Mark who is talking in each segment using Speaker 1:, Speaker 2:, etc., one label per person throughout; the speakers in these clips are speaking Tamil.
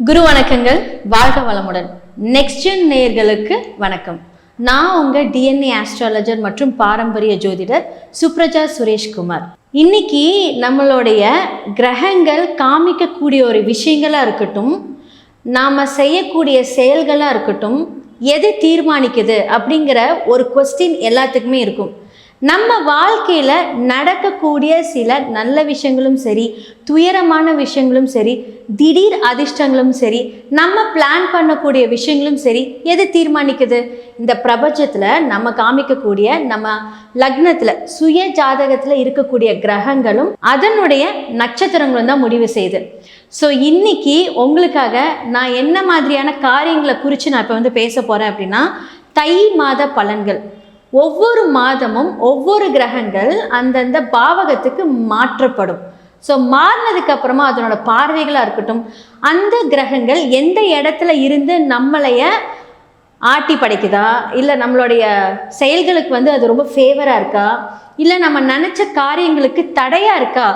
Speaker 1: குரு வணக்கங்கள். வாழ்க வளமுடன். நெக்ஸ்ட் ஜென் நேயர்களுக்கு வணக்கம். நான் உங்க டிஎன்ஏ ஆஸ்ட்ராலஜர் மற்றும் பாரம்பரிய ஜோதிடர் சுப்ரஜா சுரேஷ்குமார். இன்னைக்கு நம்மளுடைய கிரகங்கள் காமிக்கக்கூடிய ஒரு விஷயங்களா இருக்கட்டும், நாம செய்யக்கூடிய செயல்களா இருக்கட்டும், எது தீர்மானிக்குது அப்படிங்கிற ஒரு கொஸ்டின் எல்லாத்துக்குமே இருக்கும். நம்ம வாழ்க்கையில் நடக்கக்கூடிய சில நல்ல விஷயங்களும் சரி, துயரமான விஷயங்களும் சரி, திடீர் அதிர்ஷ்டங்களும் சரி, நம்ம பிளான் பண்ணக்கூடிய விஷயங்களும் சரி, எது தீர்மானிக்குது? இந்த பிரபஞ்சத்தில் நம்ம காமிக்கக்கூடிய நம்ம லக்னத்தில் சுய ஜாதகத்தில் இருக்கக்கூடிய கிரகங்களும் அதனுடைய நட்சத்திரங்களும் தான் முடிவு செய்யுது. ஸோ இன்னைக்கு உங்களுக்காக நான் என்ன மாதிரியான காரியங்களை குறித்து நான் இப்போ பேச போகிறேன் அப்படின்னா, தை மாத பலன்கள். ஒவ்வொரு மாதமும் ஒவ்வொரு கிரகங்கள் அந்தந்த பாவகத்துக்கு மாற்றப்படும். ஸோ மாறினதுக்கு அப்புறமா அதனோட பார்வைகளாக இருக்கட்டும், அந்த கிரகங்கள் எந்த இடத்துல இருந்து நம்மளைய ஆட்டி படைக்குதா, இல்லை நம்மளுடைய செயல்களுக்கு அது ரொம்ப ஃபேவராக இருக்கா, இல்லை நம்ம நினச்ச காரியங்களுக்கு தடையாக இருக்கா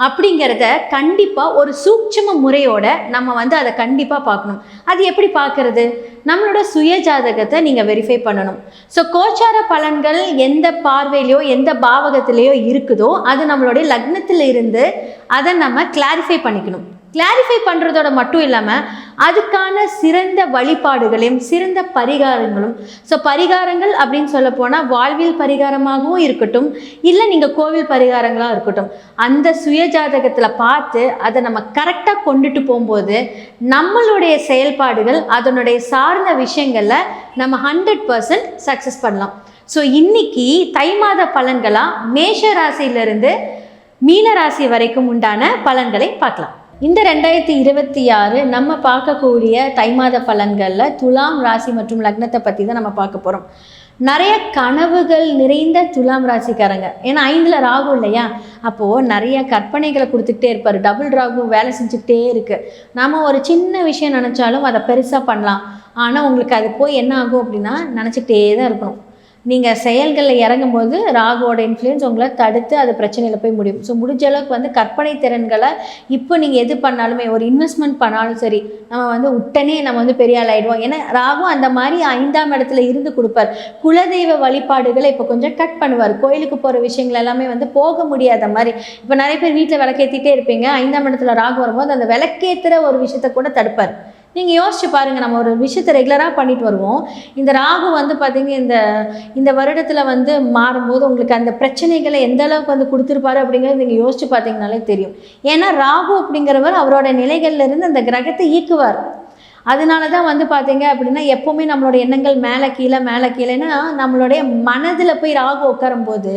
Speaker 1: அப்படிங்கிறத கண்டிப்பாக ஒரு சூட்சும முறையோட நம்ம அதை கண்டிப்பாக பார்க்கணும். அது எப்படி பார்க்கறது? நம்மளோட சுய ஜாதகத்தை நீங்கள் வெரிஃபை பண்ணணும். ஸோ கோச்சார பலன்கள் எந்த பார்வையிலையோ எந்த பாவகத்திலேயோ இருக்குதோ அது நம்மளுடைய லக்னத்தில் இருந்து அதை நம்ம கிளாரிஃபை பண்ணிக்கணும். கிளாரிஃபை பண்ணுறதோட மட்டும் இல்லாமல் அதுக்கான சிறந்த வழிபாடுகளையும் சிறந்த பரிகாரங்களும். ஸோ பரிகாரங்கள் அப்படின்னு சொல்ல போனால் வாழ்வியல் பரிகாரமாகவும் இருக்கட்டும், இல்லை நீங்கள் கோவில் பரிகாரங்களாக இருக்கட்டும், அந்த சுய ஜாதகத்தில் பார்த்து அதை நம்ம கரெக்டாக கொண்டுட்டு போகும்போது நம்மளுடைய செயல்பாடுகள் அதனுடைய சார்ந்த விஷயங்களில் நம்ம 100% சக்ஸஸ் பண்ணலாம். ஸோ இன்னைக்கு தை மாத பலன்களாக மேஷ ராசியிலிருந்து மீன ராசி வரைக்கும் உண்டான பலன்களை பார்க்கலாம். இந்த 2026 நம்ம பார்க்கக்கூடிய தை மாத பலன்களில் துலாம் ராசி மற்றும் லக்னத்தை பற்றி தான் நம்ம பார்க்க போகிறோம். நிறைய கனவுகள் நிறைந்த துலாம் ராசிக்காரங்க, ஏன்னா 5ல் ராகு இல்லையா, அப்போது நிறைய கற்பனைகளை கொடுத்துக்கிட்டே இருப்பார். டபுள் ராகு வேலை செஞ்சுக்கிட்டே இருக்குது. நாம் ஒரு சின்ன விஷயம் நினச்சாலும் அதை பெருசாக பண்ணலாம். ஆனால் உங்களுக்கு அது போய் என்ன ஆகும் அப்படின்னா நினச்சிக்கிட்டே தான் இருக்கணும். நீங்கள் செயல்களில் இறங்கும்போது ராகுவோட இன்ஃப்ளூயன்ஸ் உங்களை தடுத்து அது பிரச்சனையில் போய் முடியும். ஸோ முடிஞ்ச அளவுக்கு கற்பனை திறன்களை இப்போ நீங்கள் எது பண்ணாலுமே, ஒரு இன்வெஸ்ட்மெண்ட் பண்ணாலும் சரி, நம்ம உடனே நம்ம பெரிய ஆள் ஆகிடுவோம். ஏன்னா ராகு அந்த மாதிரி 5ஆம் இடத்துல இருந்து கொடுப்பார். குலதெய்வ வழிபாடுகளை இப்போ கொஞ்சம் கட் பண்ணுவார். கோயிலுக்கு போகிற விஷயங்கள் எல்லாமே போக முடியாத மாதிரி. இப்போ நிறைய பேர் வீட்டில் விளக்கேற்றிட்டே இருப்பீங்க, 5ஆம் இடத்துல ராகு வரும்போது அந்த விளக்கேற்றுற ஒரு விஷயத்தை கூட தடுப்பார். நீங்கள் யோசிச்சு பாருங்கள், நம்ம ஒரு விஷயத்தை ரெகுலராக பண்ணிட்டு வருவோம். இந்த ராகு பார்த்தீங்க இந்த வருடத்தில் மாறும்போது உங்களுக்கு அந்த பிரச்சனைகளை எந்த அளவுக்கு கொடுத்துருப்பாரு அப்படிங்கிறது நீங்கள் யோசிச்சு பார்த்தீங்கனாலே தெரியும். ஏன்னா ராகு அப்படிங்கிறவர் அவரோட நிலைகள்லேருந்து அந்த கிரகத்தை ஈக்குவார். அதனால தான் பார்த்தீங்க அப்படின்னா எப்போவுமே நம்மளோட எண்ணங்கள் மேலே கீழேன்னா நம்மளுடைய மனதில் போய் ராகு உட்காரும்போது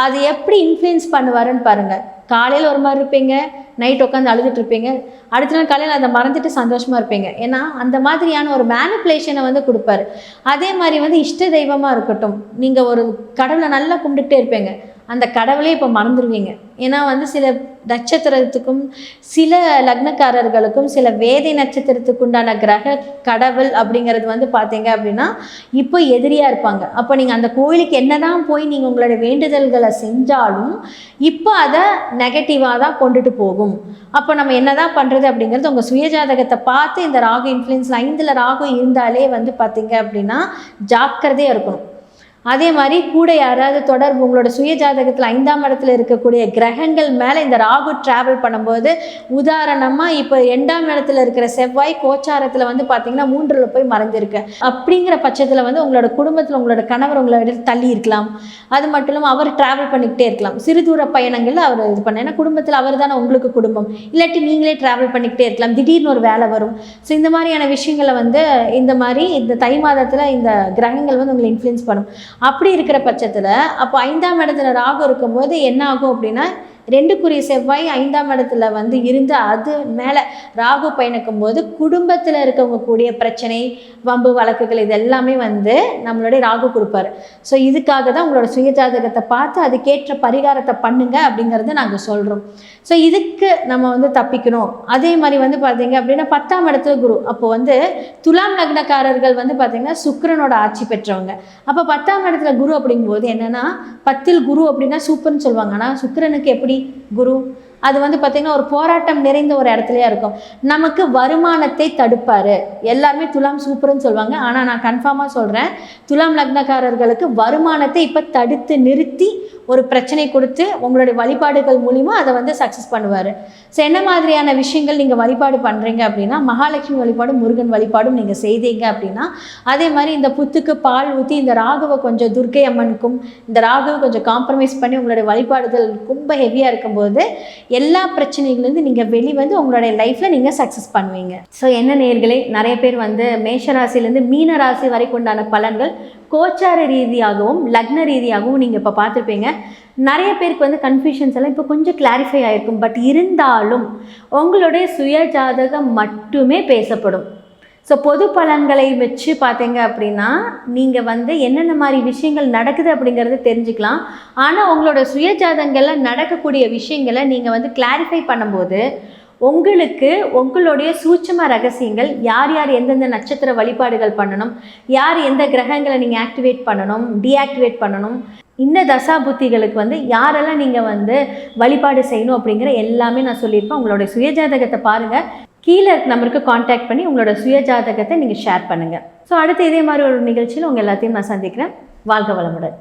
Speaker 1: அது எப்படி இன்ஃப்ளூயன்ஸ் பண்ணுவாருன்னு பாருங்கள். காலையில் ஒரு மாதிரி இருப்பீங்க, நைட் உட்காந்து அழுதுட்டு இருப்பீங்க, அடுத்த நாள் காலையில் அதை மறந்துட்டு சந்தோஷமாக இருப்பீங்க. ஏன்னா அந்த மாதிரியான ஒரு மேனிப்புலேஷனை கொடுப்பாரு. அதே மாதிரி இஷ்ட தெய்வமாக இருக்கட்டும், நீங்கள் ஒரு கடவுளை நல்லா கும்பிட்டுட்டே இருப்பீங்க, அந்த கடவுளே இப்போ மறந்துடுவீங்க. ஏன்னா சில நட்சத்திரத்துக்கும் சில லக்னக்காரர்களுக்கும் சில வேதை நட்சத்திரத்துக்கு உண்டான கிரக கடவுள் அப்படிங்கிறது பார்த்தீங்க அப்படின்னா இப்போ எதிரியாக இருப்பாங்க. அப்போ நீங்கள் அந்த கோயிலுக்கு என்னதான் போய் நீங்கள் உங்களோட வேண்டுதல்களை செஞ்சாலும் இப்போ அதை நெகட்டிவாக தான் கொண்டுட்டு போகும். அப்போ நம்ம என்னதான் பண்ணுறது அப்படிங்கிறது உங்கள் சுயஜாதகத்தை பார்த்து, இந்த ராகு இன்ஃப்ளூயன்ஸ் 5ல் ராகு இருந்தாலே பார்த்தீங்க அப்படின்னா ஜாக்கிரதையாக இருக்கணும். அதே மாதிரி கூட யாராவது தொடர்பு உங்களோட சுய ஜாதகத்தில் 5ஆம் இடத்துல இருக்கக்கூடிய கிரகங்கள் மேலே இந்த ராகு ட்ராவல் பண்ணும்போது, உதாரணமாக இப்போ 2ஆம் இடத்துல இருக்கிற செவ்வாய் கோச்சாரத்தில் பார்த்தீங்கன்னா 3ல் போய் மறைஞ்சிருக்கு. அப்படிங்கிற பட்சத்தில் உங்களோட குடும்பத்தில் உங்களோட கணவர் உங்களோட தள்ளி இருக்கலாம். அது மட்டும் இல்லாமல் அவர் ட்ராவல் பண்ணிக்கிட்டே இருக்கலாம். சிறு தூர பயணங்கள் அவர் இது பண்ண, ஏன்னா குடும்பத்தில் அவர் தானே உங்களுக்கு குடும்பம். இல்லாட்டி நீங்களே ட்ராவல் பண்ணிக்கிட்டே இருக்கலாம், திடீர்னு ஒரு வேலை வரும். ஸோ இந்த மாதிரியான விஷயங்களை இந்த மாதிரி இந்த தை மாதத்தில் இந்த கிரகங்கள் உங்களை இன்ஃப்ளூயன்ஸ் பண்ணும். அப்படி இருக்கிற பட்சத்தில் அப்போ 5ஆம் இடத்துல ராகு இருக்கும்போது என்ன ஆகும் அப்படின்னா, 2க்குரிய செவ்வாய் 5ஆம் இடத்துல இருந்து அது மேலே ராகு பயணிக்கும் போது குடும்பத்தில் இருக்கவங்க கூடிய பிரச்சனை, வம்பு வழக்குகள் இது எல்லாமே நம்மளுடைய ராகு கொடுப்பாரு. ஸோ இதுக்காக தான் உங்களோட சுயஜாதகத்தை பார்த்து அதுக்கேற்ற பரிகாரத்தை பண்ணுங்க அப்படிங்கிறத நாங்கள் சொல்கிறோம். ஸோ இதுக்கு நம்ம தப்பிக்கணும். அதே மாதிரி பார்த்தீங்க அப்படின்னா 10ஆம் இடத்துல குரு. அப்போது துலாம் லக்னக்காரர்கள் பார்த்தீங்கன்னா சுக்கிரனோட ஆட்சி பெற்றவங்க. அப்போ 10ஆம் இடத்துல குரு அப்படிங்கும்போது என்னென்னா, 10ல் குரு அப்படின்னா சூப்பர்னு சொல்லுவாங்க. ஆனால் சுக்கிரனுக்கு எப்படி குரு அது வந்து பார்த்திங்கன்னா ஒரு போராட்டம் நிறைந்த ஒரு இடத்துலையா இருக்கும். நமக்கு வருமானத்தை தடுப்பார். எல்லாருமே துலாம் சூப்பர்னு சொல்லுவாங்க, ஆனால் நான் கன்ஃபார்மாக சொல்கிறேன், துலாம் லக்னக்காரர்களுக்கு வருமானத்தை இப்போ தடுத்து நிறுத்தி ஒரு பிரச்சனை கொடுத்து உங்களுடைய வழிபாடுகள் மூலிமா அதை வந்து சக்ஸஸ் பண்ணுவார். ஸோ என்ன மாதிரியான விஷயங்கள் நீங்கள் வழிபாடு பண்ணுறீங்க அப்படின்னா, மகாலட்சுமி வழிபாடும் முருகன் வழிபாடும் நீங்கள் செய்தீங்க அப்படின்னா, அதே மாதிரி இந்த புத்துக்கு பால் ஊற்றி இந்த ராகுவை கொஞ்சம் துர்க்கை அம்மனுக்கும் இந்த ராகுவை கொஞ்சம் காம்ப்ரமைஸ் பண்ணி உங்களுடைய வழிபாடுகள் ரொம்ப ஹெவியாக இருக்கும்போது எல்லா பிரச்சனைகள்லேருந்து நீங்கள் வெளிவந்து உங்களுடைய லைஃப்பில் நீங்கள் சக்ஸஸ் பண்ணுவீங்க. ஸோ என்ன நேயர்களே, நிறைய பேர் வந்து மேஷராசிலேருந்து மீன ராசி வரைக்கும் உண்டான பலன்கள் கோச்சார ரீதியாகவும் லக்ன ரீதியாகவும் நீங்கள் இப்போ பார்த்துருப்பீங்க. நிறைய பேருக்கு வந்து கன்ஃபியூஷன்ஸ் எல்லாம் இப்போ கொஞ்சம் கிளாரிஃபை ஆகிருக்கும். பட் இருந்தாலும் உங்களுடைய சுய ஜாதகம் மட்டுமே பேசப்படும். ஸோ பொது பலன்களை வச்சு பார்த்தீங்க அப்படின்னா நீங்கள் வந்து என்னென்ன மாதிரி விஷயங்கள் நடக்குது அப்படிங்கிறத தெரிஞ்சுக்கலாம். ஆனால் உங்களோட சுய ஜாதகங்களில் நடக்கக்கூடிய விஷயங்களை நீங்கள் வந்து கிளாரிஃபை பண்ணும்போது உங்களுக்கு உங்களுடைய சூட்சும ரகசியங்கள், யார் யார் எந்தெந்த நட்சத்திர வழிபாடுகள் பண்ணணும், யார் எந்த கிரகங்களை நீங்கள் ஆக்டிவேட் பண்ணணும், டீஆக்டிவேட் பண்ணணும், இந்த தசா புத்திகளுக்கு வந்து யாரெல்லாம் நீங்கள் வந்து வழிபாடு செய்யணும் அப்படிங்கிற எல்லாமே நான் சொல்லியிருப்பேன். உங்களுடைய சுயஜாதகத்தை பாருங்கள், கீழே நம்பருக்கு காண்டாக்ட் பண்ணி உங்களோட சுயஜாதகத்தை நீங்கள் ஷேர் பண்ணுங்கள். ஸோ அடுத்து இதே மாதிரி ஒரு நிகழ்ச்சியில் உங்கள் எல்லாத்தையும் நான் சந்திக்கிறேன். வாழ்க வளமுடன்.